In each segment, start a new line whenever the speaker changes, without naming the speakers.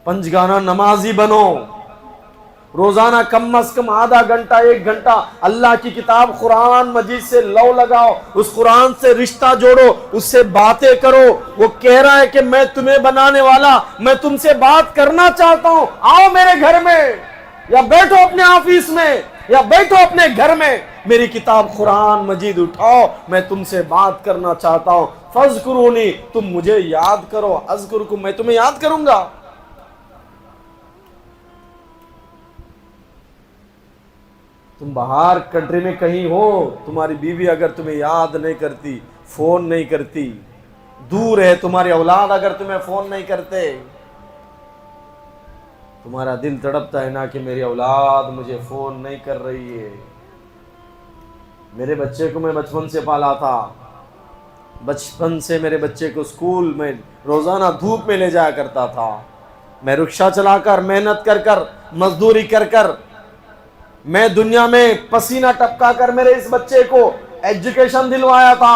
پنجگانہ نمازی بنو، روزانہ کم از کم آدھا گھنٹہ 1 گھنٹہ اللہ کی کتاب قرآن مجید سے لو لگاؤ، اس قرآن سے رشتہ جوڑو، اس سے باتیں کرو۔ وہ کہہ رہا ہے کہ میں تمہیں بنانے والا، میں تم سے بات کرنا چاہتا ہوں، آؤ میرے گھر میں، یا بیٹھو اپنے آفس میں، یا بیٹھو اپنے گھر میں، میری کتاب قرآن مجید اٹھاؤ، میں تم سے بات کرنا چاہتا ہوں۔ فاذکرونی، تم مجھے یاد کرو، اذکرکم، میں تمہیں یاد کروں گا۔ تم باہر کنٹری میں کہیں ہو، تمہاری بیوی اگر تمہیں یاد نہیں کرتی، فون نہیں کرتی، دور ہے، تمہاری اولاد اگر تمہیں فون نہیں کرتے، تمہارا دل تڑپتا ہے نا کہ میری اولاد مجھے فون نہیں کر رہی ہے۔ میرے بچے کو میں بچپن سے پالا تھا، بچپن سے میرے بچے کو اسکول میں روزانہ دھوپ میں لے جایا کرتا تھا، میں رکشہ چلا کر، محنت کر کر، مزدوری کر کر، میں دنیا میں پسینہ ٹپکا کر میرے اس بچے کو ایجوکیشن دلوایا تھا۔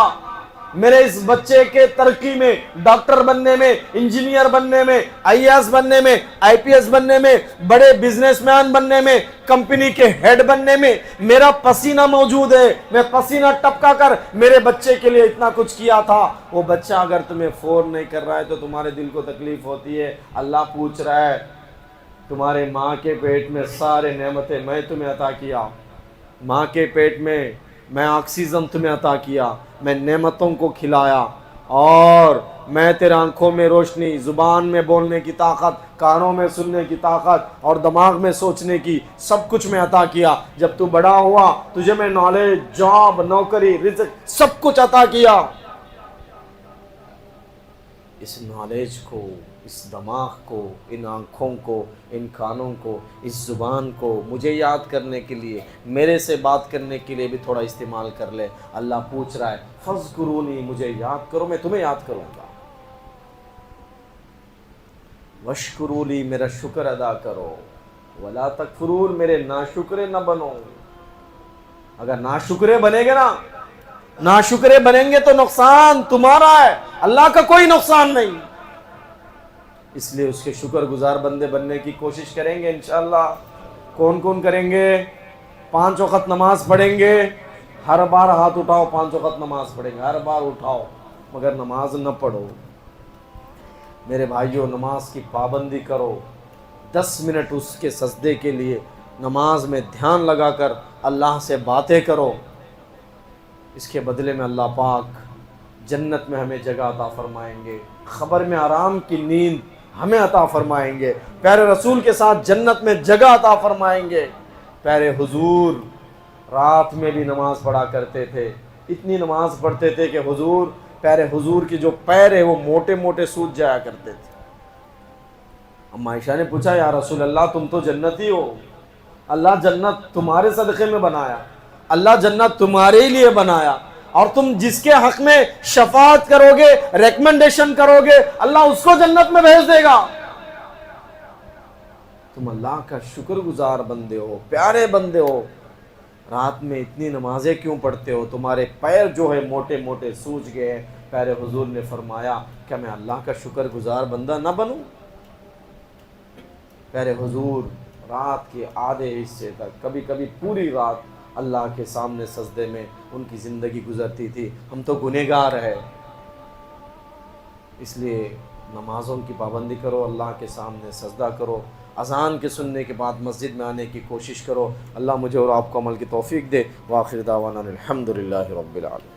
میرے اس بچے کے ترقی میں، ڈاکٹر بننے میں، انجینئر بننے میں، IAS بننے میں، IPS بننے میں، بڑے بزنس مین بننے میں، کمپنی کے ہیڈ بننے میں میرا پسینہ موجود ہے۔ میں پسینہ ٹپکا کر میرے بچے کے لیے اتنا کچھ کیا تھا۔ وہ بچہ اگر تمہیں فون نہیں کر رہا ہے تو تمہارے دل کو تکلیف ہوتی ہے۔ اللہ پوچھ رہا ہے، تمہارے ماں کے پیٹ میں سارے نعمتیں میں تمہیں عطا کیا، ماں کے پیٹ میں آکسیجن تمہیں عطا کیا، میں نعمتوں کو کھلایا، اور میں تیرے آنکھوں میں روشنی، زبان میں بولنے کی طاقت، کانوں میں سننے کی طاقت، اور دماغ میں سوچنے کی، سب کچھ میں عطا کیا۔ جب تو بڑا ہوا تجھے میں نالج، جاب، نوکری، رزق سب کچھ عطا کیا۔ اس نالج کو، اس دماغ کو، ان آنکھوں کو، ان کانوں کو، اس زبان کو مجھے یاد کرنے کے لیے، میرے سے بات کرنے کے لیے بھی تھوڑا استعمال کر لے۔ اللہ پوچھ رہا ہے، فاذکرونی، مجھے یاد کرو، میں تمہیں یاد کروں گا۔ واشکروا لی، میرا شکر ادا کرو، ولا تکفرون، میرے ناشکرے نہ بنو۔ اگر ناشکرے بنے گے نا، ناشکرے بنیں گے تو نقصان تمہارا ہے، اللہ کا کوئی نقصان نہیں۔ اس لیے اس کے شکر گزار بندے بننے کی کوشش کریں گے انشاءاللہ۔ کون کون کریں گے؟ 5 وقت نماز پڑھیں گے، ہر بار ہاتھ اٹھاؤ، 5 وقت نماز پڑھیں گے، ہر بار اٹھاؤ، مگر نماز نہ پڑھو۔ میرے بھائیوں، نماز کی پابندی کرو، 10 منٹ اس کے سجدے کے لیے نماز میں دھیان لگا کر اللہ سے باتیں کرو۔ اس کے بدلے میں اللہ پاک جنت میں ہمیں جگہ عطا فرمائیں گے، خبر میں آرام کی نیند ہمیں عطا فرمائیں گے، پیارے رسول کے ساتھ جنت میں جگہ عطا فرمائیں گے۔ پیارے حضور رات میں بھی نماز پڑھا کرتے تھے، اتنی نماز پڑھتے تھے کہ حضور، پیارے حضور کی جو پیر ہے وہ موٹے موٹے سوج جایا کرتے تھے۔ اما عائشہ نے پوچھا، یا رسول اللہ تم تو جنتی ہو، اللہ جنت تمہارے صدقے میں بنایا، اللہ جنت تمہارے لیے بنایا، اور تم جس کے حق میں شفاعت کرو گے، ریکمنڈیشن کرو گے، اللہ اس کو جنت میں بھیج دے گا۔ تم اللہ کا شکر گزار بندے ہو، پیارے بندے ہو، رات میں اتنی نمازیں کیوں پڑھتے ہو؟ تمہارے پیر جو ہے موٹے موٹے سوج گئے ہیں۔ پیارے حضور نے فرمایا، کیا میں اللہ کا شکر گزار بندہ نہ بنوں؟ پیارے حضور رات کے آدھے حصے تک، کبھی کبھی پوری رات اللہ کے سامنے سجدے میں ان کی زندگی گزرتی تھی۔ ہم تو گنہگار ہیں، اس لیے نمازوں کی پابندی کرو، اللہ کے سامنے سجدہ کرو، اذان کے سننے کے بعد مسجد میں آنے کی کوشش کرو۔ اللہ مجھے اور آپ کو عمل کی توفیق دے۔ وآخر دعوانا الحمدللہ رب العالمین۔